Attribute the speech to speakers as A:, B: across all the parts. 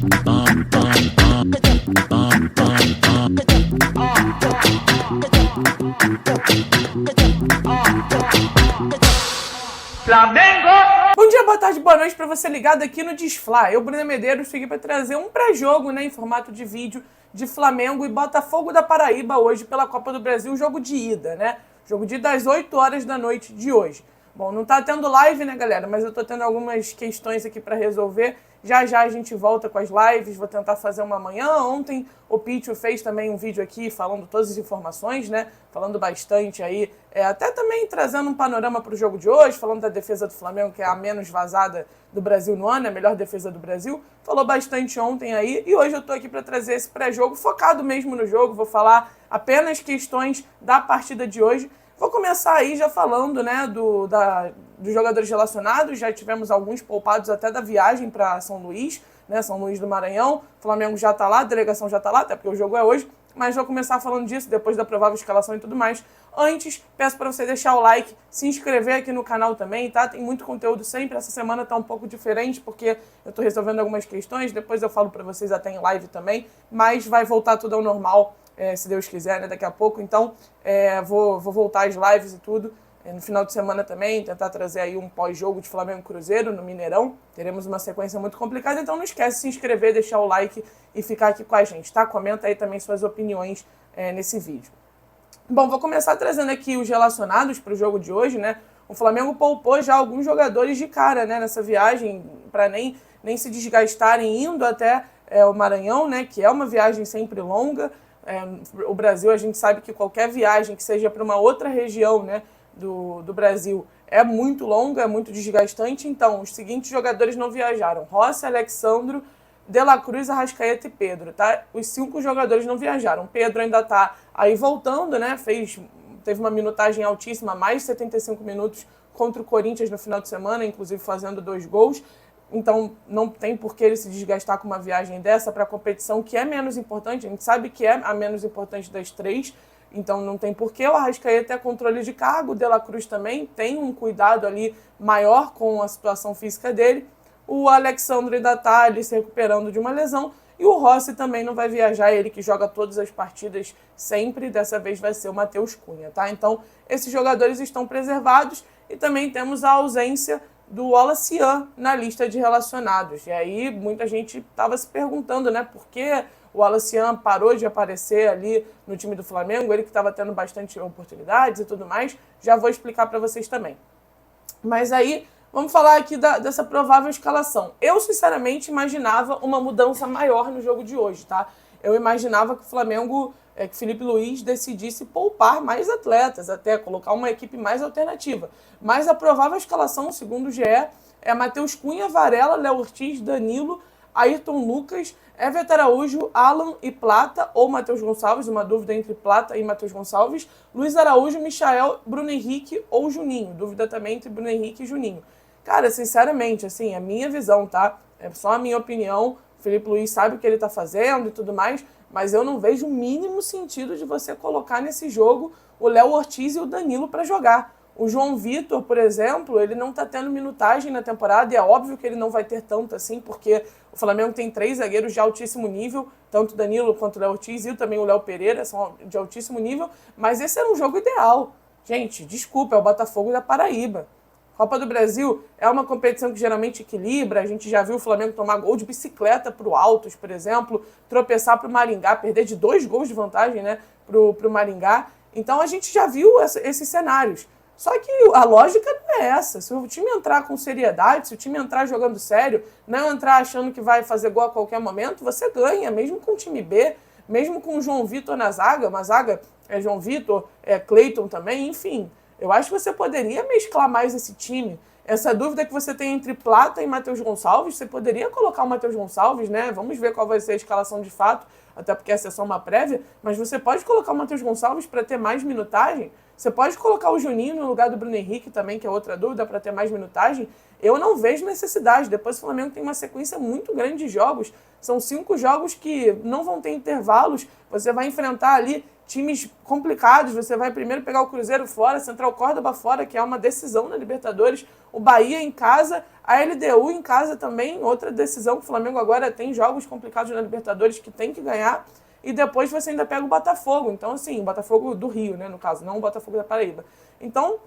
A: Flamengo!
B: Bom dia, boa tarde, boa noite para você ligado aqui no Desfla. Eu, Bruna Medeiros, fiquei para trazer um pré-jogo, né, em formato de vídeo de Flamengo e Botafogo da Paraíba hoje pela Copa do Brasil, jogo de ida, né? Jogo de ida às 8 horas da noite de hoje. Bom, não tá tendo live, né, galera? Mas eu tô tendo algumas questões aqui para resolver. Já a gente volta com as lives, vou tentar fazer uma amanhã. Ontem o Pitio fez também um vídeo aqui falando todas as informações, né? Falando bastante aí, até também trazendo um panorama para o jogo de hoje, falando da defesa do Flamengo, que é a menos vazada do Brasil no ano, é a melhor defesa do Brasil. Falou bastante ontem aí e hoje eu tô aqui para trazer esse pré-jogo focado mesmo no jogo. Vou falar apenas questões da partida de hoje. Vou começar aí já falando, né, dos jogadores relacionados. Já tivemos alguns poupados até da viagem para São Luís, né, São Luís do Maranhão. O Flamengo já tá lá, a delegação já tá lá, até porque o jogo é hoje. Mas vou começar falando disso depois da provável escalação e tudo mais. Antes, peço para você deixar o like, se inscrever aqui no canal também, tá? Tem muito conteúdo sempre. Essa semana tá um pouco diferente porque eu tô resolvendo algumas questões. Depois eu falo para vocês até em live também. Mas vai voltar tudo ao normal, se Deus quiser, né? Daqui a pouco. Então, vou voltar às lives e tudo. No final de semana também, tentar trazer aí um pós-jogo de Flamengo Cruzeiro no Mineirão. Teremos uma sequência muito complicada, então não esquece de se inscrever, deixar o like e ficar aqui com a gente, tá? Comenta aí também suas opiniões nesse vídeo. Bom, vou começar trazendo aqui os relacionados para o jogo de hoje, né? O Flamengo poupou já alguns jogadores de cara, né? Nessa viagem, para nem se desgastarem indo até o Maranhão, né? Que é uma viagem sempre longa. O Brasil, a gente sabe que qualquer viagem que seja para uma outra região, né? Do Brasil é muito longa, é muito desgastante. Então, os seguintes jogadores não viajaram: Rossi, Alexandro, De La Cruz, Arrascaeta e Pedro, tá? Os 5 jogadores não viajaram. Pedro ainda tá aí voltando, né? Teve uma minutagem altíssima, mais de 75 minutos contra o Corinthians no final de semana, inclusive fazendo 2 gols. Então, não tem por que ele se desgastar com uma viagem dessa para a competição, que é menos importante. A gente sabe que é a menos importante das 3. Então não tem porquê. O Arrascaeta é controle de cargo, o De La Cruz também tem um cuidado ali maior com a situação física dele. O Alexandre ainda está ali se recuperando de uma lesão. E o Rossi também não vai viajar, ele que joga todas as partidas sempre. Dessa vez vai ser o Matheus Cunha, tá? Então esses jogadores estão preservados e também temos a ausência do Wallace na lista de relacionados. E aí muita gente estava se perguntando, né, por que o Wallace parou de aparecer ali no time do Flamengo, ele que estava tendo bastante oportunidades e tudo mais. Já vou explicar para vocês também. Mas aí, vamos falar aqui dessa provável escalação. Eu, sinceramente, imaginava uma mudança maior no jogo de hoje, tá? Eu imaginava que o Flamengo, que Felipe Luiz decidisse poupar mais atletas, até colocar uma equipe mais alternativa. Mas a provável escalação, segundo o GE, é Matheus Cunha, Varela, Léo Ortiz, Danilo, Ayrton Lucas, Everton Araújo, Alan e Plata, ou Matheus Gonçalves, uma dúvida entre Plata e Matheus Gonçalves, Luiz Araújo, Michael, Bruno Henrique ou Juninho, dúvida também entre Bruno Henrique e Juninho. Cara, sinceramente, assim, é a minha visão, tá? É só a minha opinião, o Felipe Luiz sabe o que ele tá fazendo e tudo mais, mas eu não vejo o mínimo sentido de você colocar nesse jogo o Léo Ortiz e o Danilo para jogar. O João Vitor, por exemplo, ele não está tendo minutagem na temporada e é óbvio que ele não vai ter tanto assim, porque o Flamengo tem 3 zagueiros de altíssimo nível, tanto o Danilo quanto o Léo Ortiz e também o Léo Pereira são de altíssimo nível, mas esse era um jogo ideal. Gente, desculpa, é o Botafogo da Paraíba. Copa do Brasil é uma competição que geralmente equilibra, a gente já viu o Flamengo tomar gol de bicicleta para o Altos, por exemplo, tropeçar para o Maringá, perder de 2 gols de vantagem, né, para o Maringá. Então a gente já viu esses cenários. Só que a lógica não é essa. Se o time entrar com seriedade, se o time entrar jogando sério, não entrar achando que vai fazer gol a qualquer momento, você ganha, mesmo com o time B, mesmo com o João Vitor na zaga, uma zaga é João Vitor, Cleiton também, enfim. Eu acho que você poderia mesclar mais esse time. Essa dúvida que você tem entre Plata e Matheus Gonçalves, você poderia colocar o Matheus Gonçalves, né? Vamos ver qual vai ser a escalação de fato, até porque essa é só uma prévia, mas você pode colocar o Matheus Gonçalves para ter mais minutagem. Você pode colocar o Juninho no lugar do Bruno Henrique também, que é outra dúvida, para ter mais minutagem. Eu não vejo necessidade. Depois o Flamengo tem uma sequência muito grande de jogos. São 5 jogos que não vão ter intervalos. Você vai enfrentar ali times complicados. Você vai primeiro pegar o Cruzeiro fora, Central Córdoba fora, que é uma decisão na Libertadores, o Bahia em casa, a LDU em casa também, outra decisão. O Flamengo agora tem jogos complicados na Libertadores que tem que ganhar, e depois você ainda pega o Botafogo. Então, assim, o Botafogo do Rio, né, no caso, não o Botafogo da Paraíba. Então,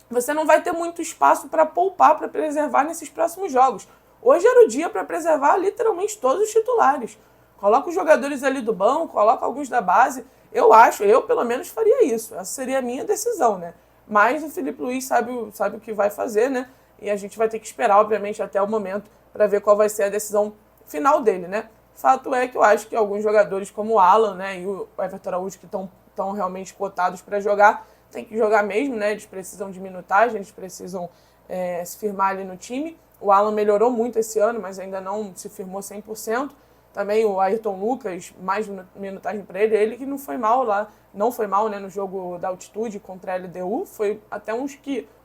B: você não vai ter muito espaço para poupar, para preservar nesses próximos jogos. Hoje era o dia para preservar literalmente todos os titulares. Coloca os jogadores ali do banco, coloca alguns da base. Eu pelo menos faria isso. Essa seria a minha decisão, né? Mas o Felipe Luiz sabe o que vai fazer, né? E a gente vai ter que esperar, obviamente, até o momento para ver qual vai ser a decisão final dele, né? Fato é que eu acho que alguns jogadores como o Alan, né, e o Everton Araújo, que estão realmente cotados para jogar, tem que jogar mesmo, né? Eles precisam de minutagem, eles precisam se firmar ali no time. O Alan melhorou muito esse ano, mas ainda não se firmou 100%. Também o Ayrton Lucas, mais minutagem para ele que não foi mal lá, não foi mal, né, no jogo da altitude contra a LDU, foi até um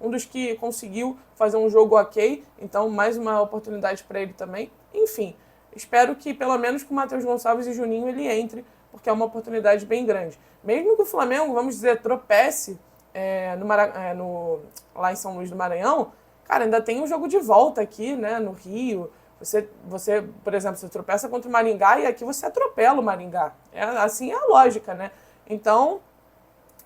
B: dos que conseguiu fazer um jogo ok, então mais uma oportunidade para ele também. Enfim, espero que pelo menos com o Matheus Gonçalves e Juninho ele entre, porque é uma oportunidade bem grande. Mesmo que o Flamengo, vamos dizer, tropece lá em São Luís do Maranhão, cara, ainda tem um jogo de volta aqui, né, no Rio. Você, por exemplo, você tropeça contra o Maringá e aqui você atropela o Maringá. Assim é a lógica, né? Então,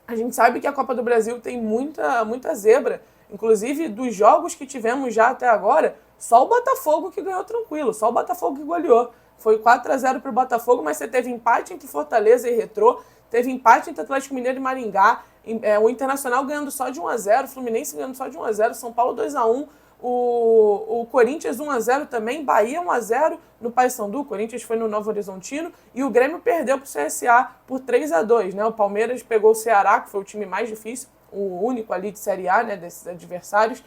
B: a gente sabe que a Copa do Brasil tem muita zebra. Inclusive, dos jogos que tivemos já até agora, só o Botafogo que ganhou tranquilo, só o Botafogo que goleou. Foi 4-0 para o Botafogo, mas você teve empate entre Fortaleza e Retrô, teve empate entre Atlético Mineiro e Maringá, o Internacional ganhando só de 1-0, o Fluminense ganhando só de 1-0, São Paulo 2-1, o Corinthians 1-0 também, Bahia 1-0 no Paysandu, o Corinthians foi no Novo Horizontino, e o Grêmio perdeu para o CSA por 3-2, né? O Palmeiras pegou o Ceará, que foi o time mais difícil, o único ali de Série A, né, desses adversários,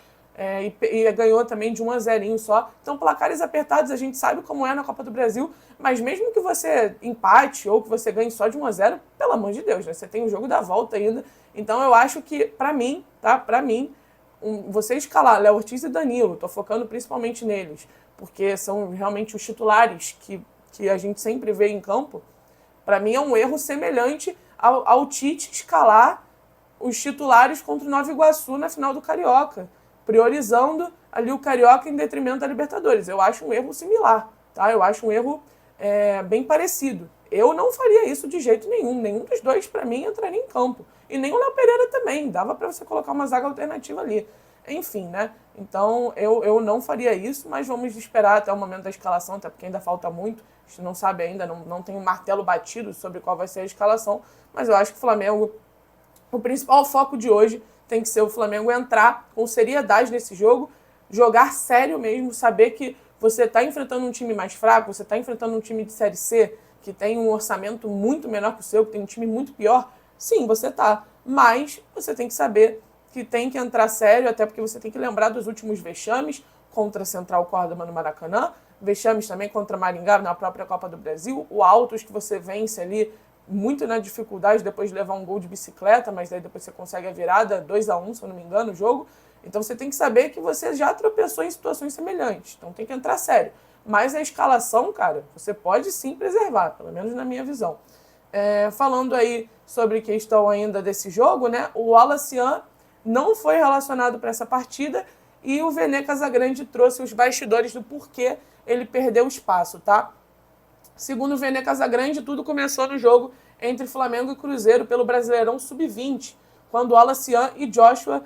B: e ganhou também de 1-0 só. Então, placares apertados, a gente sabe como é na Copa do Brasil, mas mesmo que você empate ou que você ganhe só de 1-0, pelo amor de Deus, né? Você tem o jogo da volta ainda. Então, eu acho que, para mim, você escalar Léo Ortiz e Danilo, tô focando principalmente neles, porque são realmente os titulares que a gente sempre vê em campo, para mim é um erro semelhante ao Tite escalar os titulares contra o Nova Iguaçu na final do Carioca, priorizando ali o Carioca em detrimento da Libertadores. Eu acho um erro similar, tá? Eu acho um erro bem parecido. Eu não faria isso de jeito nenhum. Nenhum dos dois, para mim, entraria em campo. E nem o Léo Pereira também. Dava para você colocar uma zaga alternativa ali. Enfim, né? Então, eu não faria isso, mas vamos esperar até o momento da escalação, até porque ainda falta muito. A gente não sabe ainda, não tem um martelo batido sobre qual vai ser a escalação. Mas eu acho que o Flamengo, o principal foco de hoje tem que ser o Flamengo entrar com seriedade nesse jogo, jogar sério mesmo, saber que você está enfrentando um time mais fraco, você está enfrentando um time de Série C, que tem um orçamento muito menor que o seu, que tem um time muito pior. Sim, você tá. Mas você tem que saber que tem que entrar sério, até porque você tem que lembrar dos últimos vexames contra a Central Córdoba no Maracanã, vexames também contra Maringá na própria Copa do Brasil, o Altos que você vence ali muito na dificuldade depois de levar um gol de bicicleta, mas daí depois você consegue a virada, 2-1, se eu não me engano, o jogo. Então você tem que saber que você já tropeçou em situações semelhantes. Então tem que entrar sério. Mas a escalação, cara, você pode sim preservar, pelo menos na minha visão. Falando aí sobre questão ainda desse jogo, né? O Wallacian não foi relacionado para essa partida e o Vene Casagrande trouxe os bastidores do porquê ele perdeu espaço, tá? Segundo o Vene Casagrande, tudo começou no jogo entre Flamengo e Cruzeiro pelo Brasileirão Sub-20, quando Wallacian e Joshua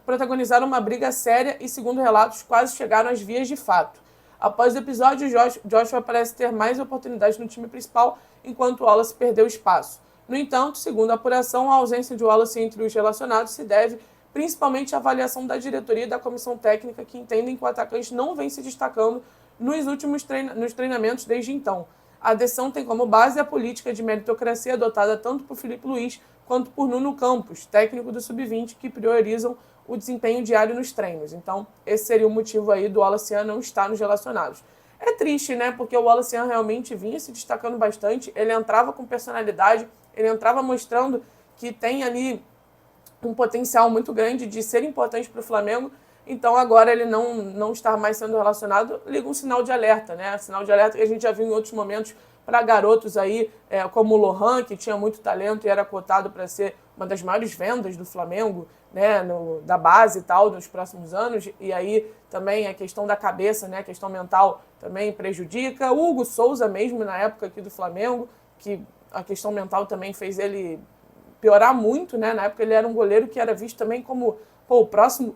B: protagonizaram uma briga séria e, segundo relatos, quase chegaram às vias de fato. Após o episódio, Joshua parece ter mais oportunidades no time principal, enquanto Wallace perdeu espaço. No entanto, segundo a apuração, a ausência de Wallace entre os relacionados se deve principalmente à avaliação da diretoria e da comissão técnica, que entendem que o atacante não vem se destacando nos treinamentos desde então. A decisão tem como base a política de meritocracia adotada tanto por Felipe Luiz quanto por Nuno Campos, técnico do Sub-20, que priorizam o desempenho diário nos treinos. Então, esse seria o motivo aí do Wallacian não estar nos relacionados. É triste, né? Porque o Wallacian realmente vinha se destacando bastante, ele entrava com personalidade, ele entrava mostrando que tem ali um potencial muito grande de ser importante para o Flamengo, Então agora ele não está mais sendo relacionado, liga um sinal de alerta, né? Sinal de alerta que a gente já viu em outros momentos para garotos aí, como o Lohan, que tinha muito talento e era cotado para ser uma das maiores vendas do Flamengo, né, da base e tal, nos próximos anos. E aí também a questão da cabeça, né, a questão mental também prejudica. O Hugo Souza mesmo, na época aqui do Flamengo, que a questão mental também fez ele piorar muito, né? Na época ele era um goleiro que era visto também como o próximo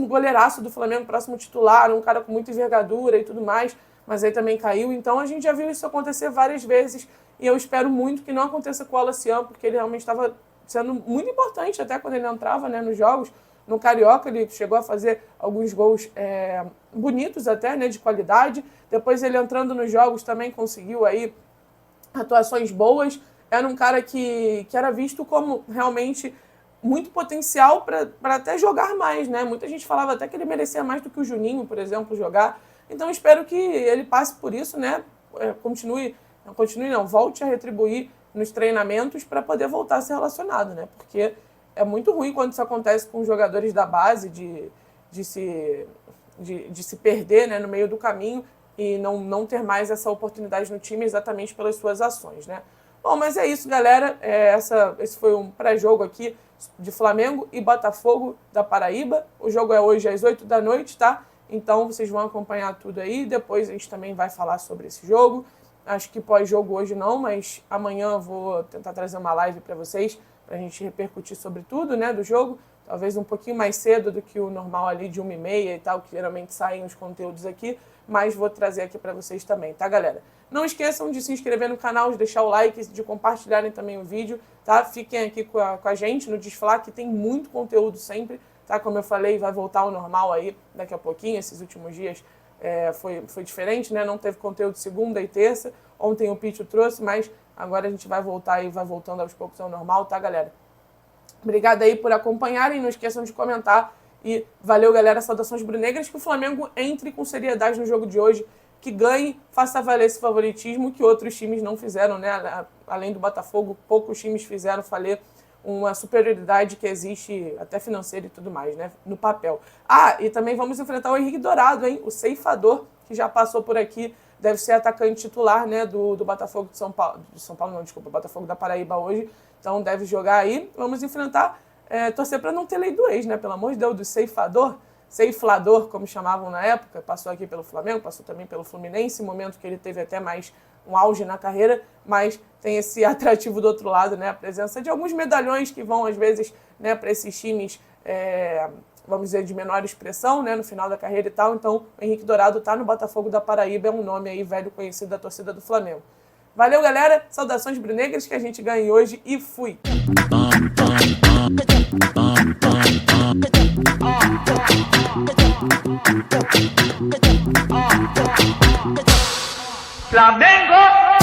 B: goleiraço do Flamengo, o próximo titular, um cara com muita envergadura e tudo mais, mas aí também caiu. Então a gente já viu isso acontecer várias vezes e eu espero muito que não aconteça com o Alacian, porque ele realmente estava sendo muito importante até quando ele entrava, né, nos jogos. No Carioca ele chegou a fazer alguns gols bonitos até, né, de qualidade. Depois ele entrando nos jogos também conseguiu aí atuações boas. Era um cara que era visto como realmente muito potencial para até jogar mais, né? Muita gente falava até que ele merecia mais do que o Juninho, por exemplo, jogar. Então espero que ele passe por isso, né? Volte a retribuir nos treinamentos para poder voltar a ser relacionado, né? Porque é muito ruim quando isso acontece com os jogadores da base, de se perder, né, no meio do caminho e não ter mais essa oportunidade no time exatamente pelas suas ações, né? Bom, mas é isso, galera. Esse foi um pré-jogo aqui de Flamengo e Botafogo da Paraíba. O jogo é hoje às 8 da noite, tá? Então vocês vão acompanhar tudo aí. Depois a gente também vai falar sobre esse jogo. Acho que pós-jogo hoje não, mas amanhã eu vou tentar trazer uma live para vocês, para a gente repercutir sobre tudo, né, do jogo. Talvez um pouquinho mais cedo do que o normal ali de 1h30 e tal, que geralmente saem os conteúdos aqui, mas vou trazer aqui para vocês também, tá, galera? Não esqueçam de se inscrever no canal, de deixar o like, de compartilharem também o vídeo, tá? Fiquem aqui com a gente no Desfla, que tem muito conteúdo sempre, tá? Como eu falei, vai voltar ao normal aí daqui a pouquinho. Esses últimos dias foi diferente, né? Não teve conteúdo segunda e terça. Ontem o Pitio trouxe, mas agora a gente vai voltar e vai voltando aos poucos ao normal, tá, galera? Obrigada aí por acompanharem, não esqueçam de comentar e valeu, galera, saudações brunegras, que o Flamengo entre com seriedade no jogo de hoje, que ganhe, faça valer esse favoritismo que outros times não fizeram, né? Além do Botafogo, poucos times fizeram valer uma superioridade que existe até financeira e tudo mais, né? No papel. E também vamos enfrentar o Henrique Dourado, hein? O ceifador, que já passou por aqui, deve ser atacante titular, né, do Botafogo de São Paulo. De São Paulo não, desculpa, Botafogo da Paraíba hoje. Então deve jogar aí. Vamos enfrentar, torcer para não ter lei do ex, né? Pelo amor de Deus, do ceiflador, como chamavam na época. Passou aqui pelo Flamengo, passou também pelo Fluminense, momento que ele teve até mais um auge na carreira, mas tem esse atrativo do outro lado, né? A presença de alguns medalhões que vão, às vezes, né, para esses times, vamos dizer, de menor expressão, né, no final da carreira e tal. Então, o Henrique Dourado tá no Botafogo da Paraíba, é um nome aí velho conhecido da torcida do Flamengo. Valeu, galera. Saudações brunegras, que a gente ganhe hoje e fui!
A: Flamengo.